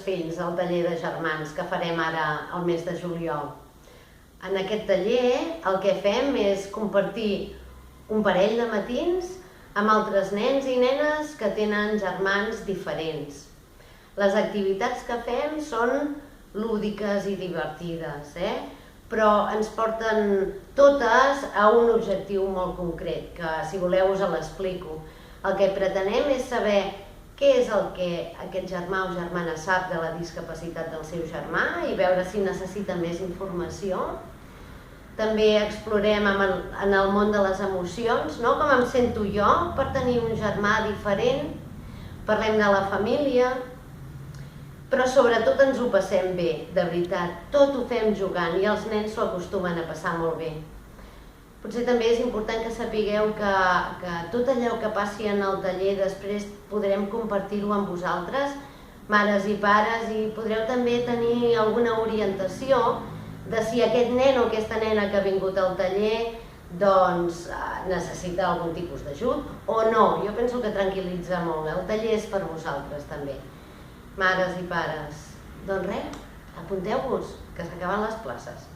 fills al taller de germans que farem ara al mes de juliol. En aquest taller el que fem és compartir un parell de matins amb altres nens i nenes que tenen germans diferents. Les activitats que fem són lúdiques i divertides, però ens porten totes a un objectiu molt concret, que si voleu us l'explico. El que pretenem és saber què és el que aquest germà o germana sap de la discapacitat del seu germà i veure si necessita més informació. També explorem en el món de les emocions, com em sento jo per tenir un germà diferent, parlem de la família, però sobretot ens ho passem bé, de veritat, tot ho fem jugant i els nens s'ho acostumen a passar molt bé. Potser també és important que sapigueu que tot allò que passi en el taller després podrem compartir-ho amb vosaltres, mares i pares, i podreu també tenir alguna orientació de si aquest nen o aquesta nena que ha vingut al taller doncs necessita algun tipus d'ajut o no. Jo penso que tranquil·litza molt, el taller és per vosaltres també. Mares i pares, doncs res, apunteu-vos, que s'acaben les places.